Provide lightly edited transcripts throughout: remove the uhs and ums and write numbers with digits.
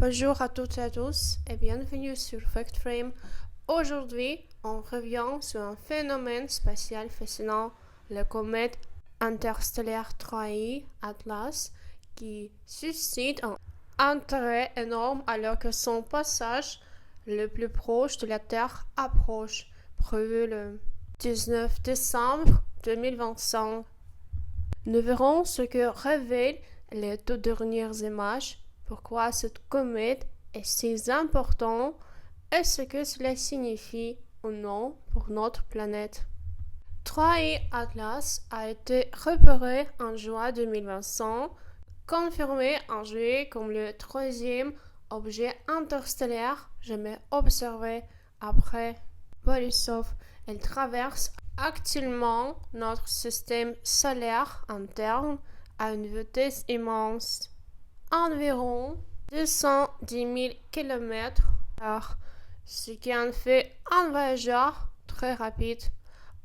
Bonjour à toutes et à tous et bienvenue sur FactFrame. Aujourd'hui, on revient sur un phénomène spatial fascinant, la comète interstellaire 3i Atlas, qui suscite un intérêt énorme alors que son passage le plus proche de la Terre approche, prévu le 19 décembre 2025. Nous verrons ce que révèlent les toutes dernières images, pourquoi cette comète est si importante et ce que cela signifie ou non pour notre planète. 3i Atlas a été repéré en juin 2025, confirmé en juillet comme le troisième objet interstellaire jamais observé après Borisov. Elle traverse actuellement notre système solaire interne à une vitesse immense, environ 210 000 km/h, ce qui en fait un voyageur très rapide.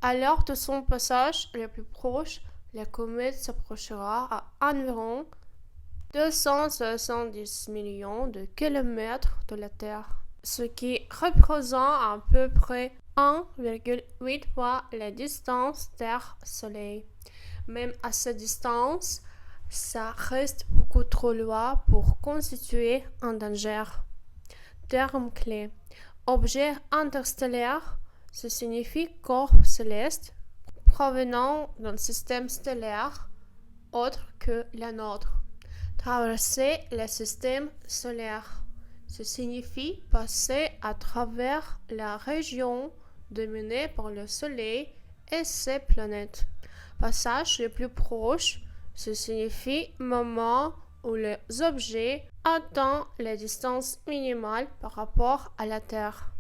À l'heure de son passage le plus proche, la comète s'approchera à environ 270 millions de kilomètres de la Terre, ce qui représente à peu près 1,8 fois la distance Terre-Soleil. Même à cette distance, ça reste beaucoup trop loin pour constituer un danger. Terme clé. Objet interstellaire, ça signifie corps céleste provenant d'un système stellaire autre que la nôtre. Traverser le système solaire, ça signifie passer à travers la région dominée par le Soleil et ses planètes. Passage le plus proche, ça signifie moment où les objets atteignent la distance minimale par rapport à la Terre.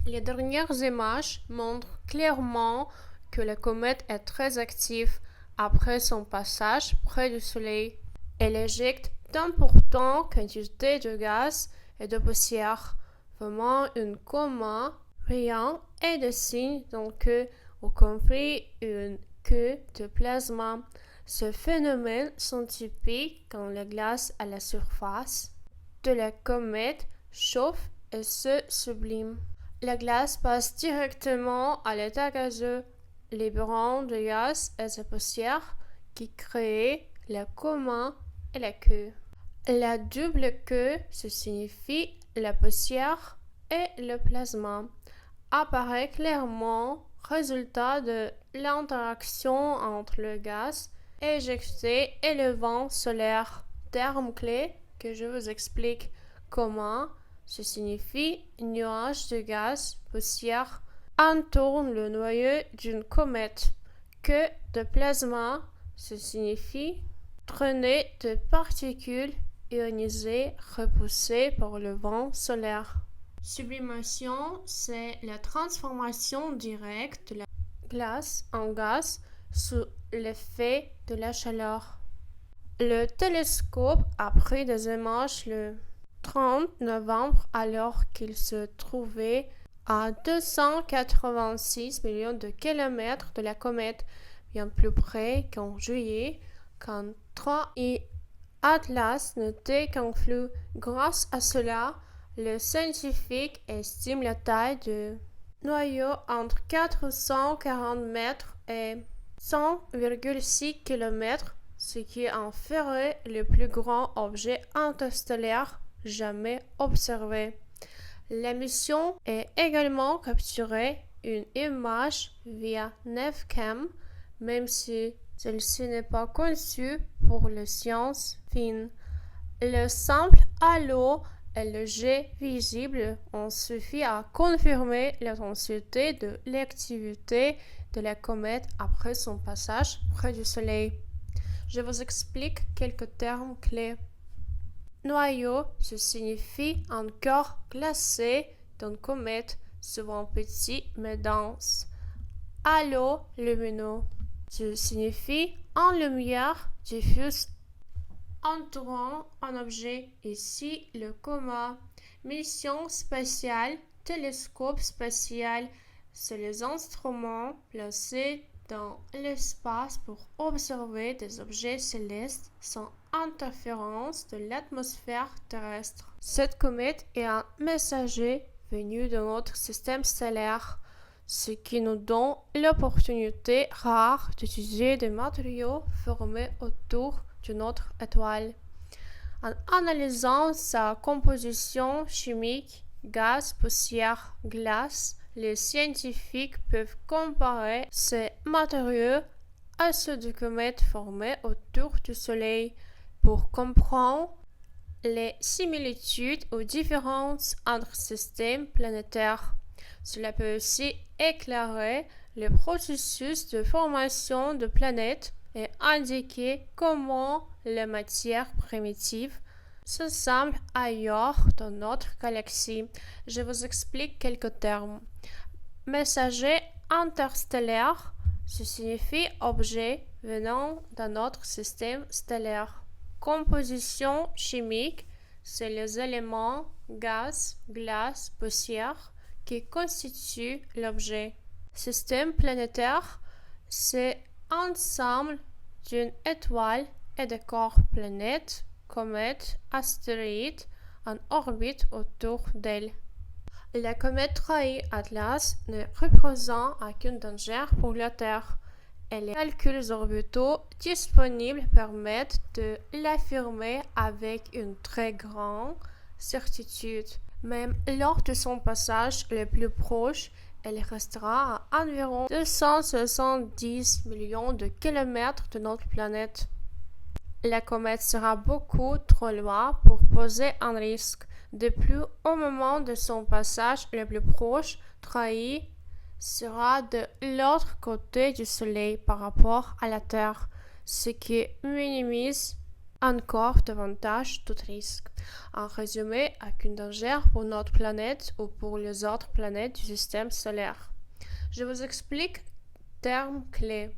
Les dernières images montrent clairement que la comète est très active après son passage près du Soleil. Elle éjecte d'importantes quantités de gaz et de poussière, formant un coma brillant et de signes dans le queue, y compris une queue de plasma. Ce phénomène sont typiques quand la glace à la surface de la comète chauffe et se sublime. La glace passe directement à l'état gazeux, libérant le gaz et sa poussière qui créent le coma et la queue. La double queue, ce signifie la poussière et le plasma, apparaît clairement résultat de l'interaction entre le gaz éjecté et le vent solaire. Terme clé que je vous explique comment. Ce signifie nuage de gaz, poussière entoure le noyau d'une comète. Queue de plasma, ce signifie traînée de particules ionisées repoussées par le vent solaire. Sublimation, c'est la transformation directe de la glace en gaz sous l'effet de la chaleur. Le télescope a pris des images le 30 novembre alors qu'il se trouvait à 286 millions de kilomètres de la comète, bien plus près qu'en juillet, quand 3i Atlas n'était qu'un flou. Grâce à cela, les scientifiques estiment la taille du noyau entre 440 mètres et 100,6 km, ce qui en ferait le plus grand objet interstellaire jamais observé. La mission est également capturée une image via Navcam, même si celle-ci n'est pas conçue pour les sciences fines. Le simple halo et le jet visible ont suffi à confirmer l'intensité de l'activité de la comète après son passage près du Soleil. Je vous explique quelques termes clés. Noyau, ce signifie un corps glacé d'une comète, souvent petit mais dense. Halo lumineux, ce signifie une lumière diffuse entourant un objet, ici le coma. Mission spatiale, télescope spatial, c'est les instruments placés dans l'espace pour observer des objets célestes sans interférence de l'atmosphère terrestre. Cette comète est un messager venu de notre système stellaire, ce qui nous donne l'opportunité rare d'utiliser des matériaux formés autour de notre étoile. En analysant sa composition chimique, gaz, poussière, glace, les scientifiques peuvent comparer ces matériaux à ceux de comètes formées autour du Soleil pour comprendre les similitudes ou différences entre systèmes planétaires. Cela peut aussi éclairer le processus de formation de planètes et indiquer comment la matière primitive s'assemble ailleurs dans notre galaxie. Je vous explique quelques termes. Messager interstellaire, ce signifie objet venant d'un notre système stellaire. Composition chimique, c'est les éléments gaz, glace, poussière qui constituent l'objet. Système planétaire, c'est ensemble d'une étoile et de corps planètes, comètes, astéroïdes en orbite autour d'elle. La comète Trahi-Atlas ne représente aucun danger pour la Terre et les calculs orbitaux disponibles permettent de l'affirmer avec une très grande certitude. Même lors de son passage le plus proche, elle restera à environ 270 millions de kilomètres de notre planète. La comète sera beaucoup trop loin pour poser un risque. De plus, au moment de son passage le plus proche, Trahi sera de l'autre côté du Soleil par rapport à la Terre, ce qui minimise encore davantage tout risque. En résumé, aucun danger pour notre planète ou pour les autres planètes du système solaire. Je vous explique termes clés.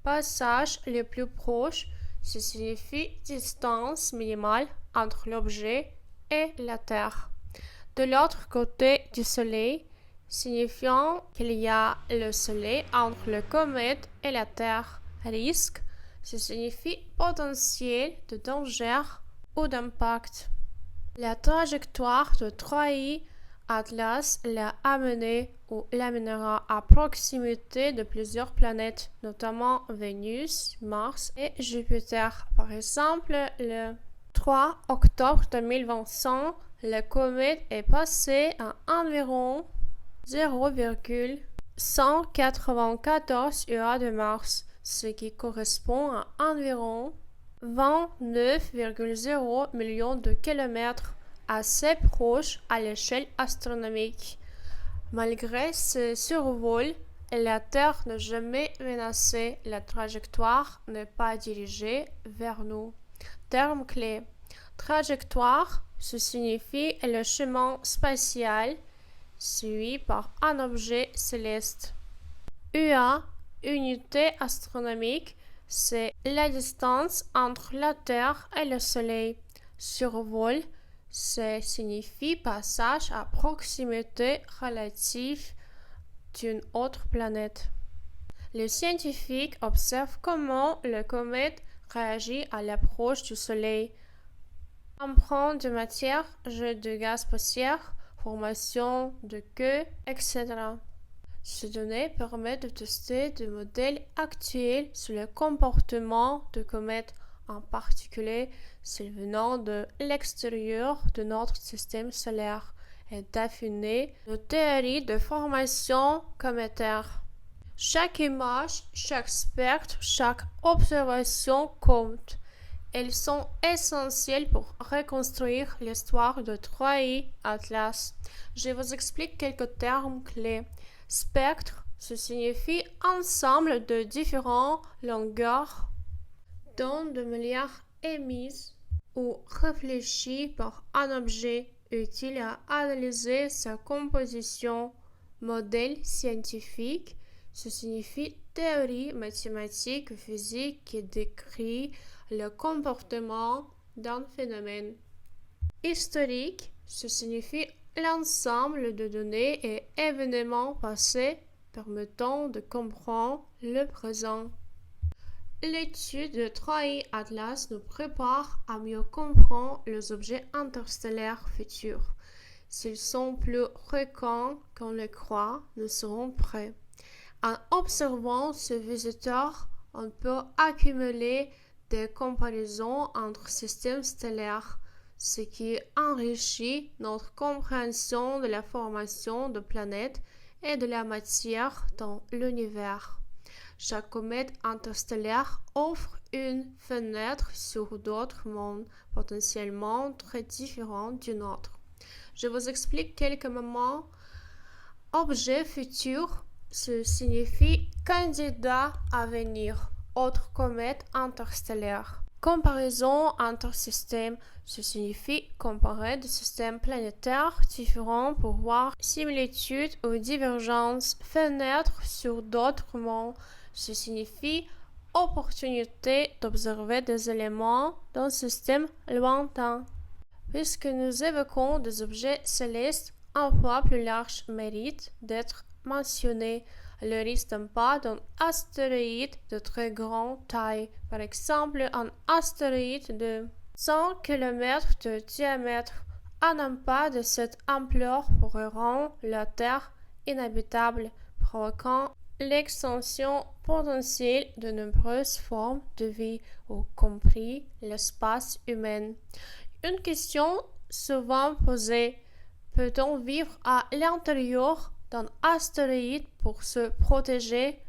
Passage le plus proche, ce signifie distance minimale entre l'objet et la Terre. De l'autre côté du Soleil, signifiant qu'il y a le Soleil entre la comète et la Terre. Risque, ce signifie potentiel de danger ou d'impact. La trajectoire de Trahi-Atlas l'a amené ou l'amènera à proximité de plusieurs planètes, notamment Vénus, Mars et Jupiter. Par exemple, le 3 octobre 2025, la comète est passée à environ 0,194 heures de Mars, ce qui correspond à environ 29,0 millions de kilomètres, assez proche à l'échelle astronomique. Malgré ce survol, la Terre n'est jamais menacée, la trajectoire n'est pas dirigée vers nous. Terme clé. Trajectoire, ce signifie le chemin spatial suivi par un objet céleste. UA, unité astronomique, c'est la distance entre la Terre et le Soleil. Survol, ça signifie passage à proximité relative d'une autre planète. Les scientifiques observent comment la comète réagit à l'approche du Soleil. Empreinte de matière, jet de gaz poussière, formation de queue, etc. Ces données permettent de tester des modèles actuels sur le comportement de comètes, en particulier celles venant de l'extérieur de notre système solaire, et d'affiner nos théories de formation cométaire. Chaque image, chaque spectre, chaque observation compte. Elles sont essentielles pour reconstruire l'histoire de Trahi-Atlas. Je vous explique quelques termes clés. Spectre, ce signifie ensemble de différentes longueurs d'onde de lumière émises ou réfléchies par un objet utile à analyser sa composition. Modèle scientifique, ce signifie théorie mathématique ou physique qui décrit le comportement d'un phénomène. Historique, ce signifie l'ensemble de données et événements passés, permettant de comprendre le présent. L'étude de 3i Atlas nous prépare à mieux comprendre les objets interstellaires futurs. S'ils sont plus fréquents qu'on le croit, nous serons prêts. En observant ce visiteur, on peut accumuler des comparaisons entre systèmes stellaires, ce qui enrichit notre compréhension de la formation de planètes et de la matière dans l'univers. Chaque comète interstellaire offre une fenêtre sur d'autres mondes potentiellement très différents du nôtre. Je vous explique quelques moments. Objet futur, ce signifie candidat à venir, autre comète interstellaire. Comparaison entre systèmes, ce signifie comparer des systèmes planétaires différents pour voir similitudes ou divergences. Fenêtre sur d'autres mondes, ce signifie opportunité d'observer des éléments d'un système lointain. Puisque nous évoquons des objets célestes, un poids plus large mérite d'être mentionné. Le risque d'un pas d'un astéroïde de très grande taille, par exemple un astéroïde de 100 km de diamètre, un pas de cette ampleur pourrait rendre la Terre inhabitable, provoquant l'extension potentielle de nombreuses formes de vie, y compris l'espace humain. Une question souvent posée: peut-on vivre à l'intérieur d'un astéroïde pour se protéger?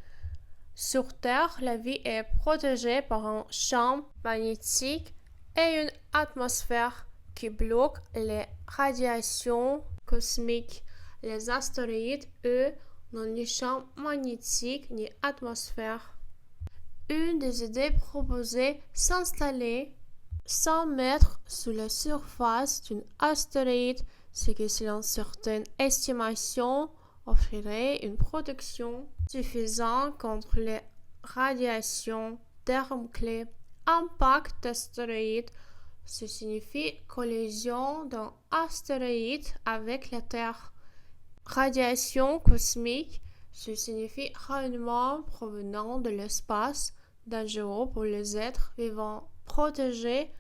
Sur Terre, la vie est protégée par un champ magnétique et une atmosphère qui bloquent les radiations cosmiques. Les astéroïdes, eux, n'ont ni champ magnétique ni atmosphère. Une des idées proposées: s'installer 100 mètres sous la surface d'un astéroïde, ce qui, selon certaines estimations, offrirait une protection suffisante contre les radiations. Terme clé: impact d'astéroïde, ce signifie collision d'un astéroïde avec la Terre. Radiation cosmique, ce signifie rayonnement provenant de l'espace, dangereux pour les êtres vivants. Protéger,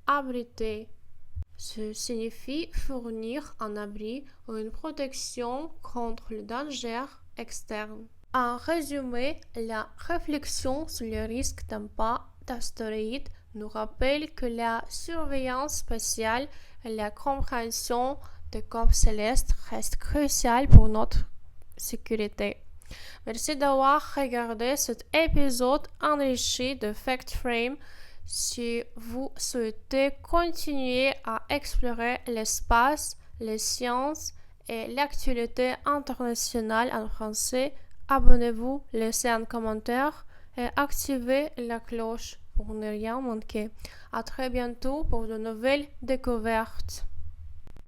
abriter, ce signifie fournir un abri ou une protection contre le danger externe. En résumé, la réflexion sur le risque d'un pas d'astéroïde nous rappelle que la surveillance spatiale et la compréhension des corps célestes restent cruciales pour notre sécurité. Merci d'avoir regardé cet épisode enrichi de Fact Frame. Si vous souhaitez continuer à explorer l'espace, les sciences et l'actualité internationale en français, abonnez-vous, laissez un commentaire et activez la cloche pour ne rien manquer. À très bientôt pour de nouvelles découvertes.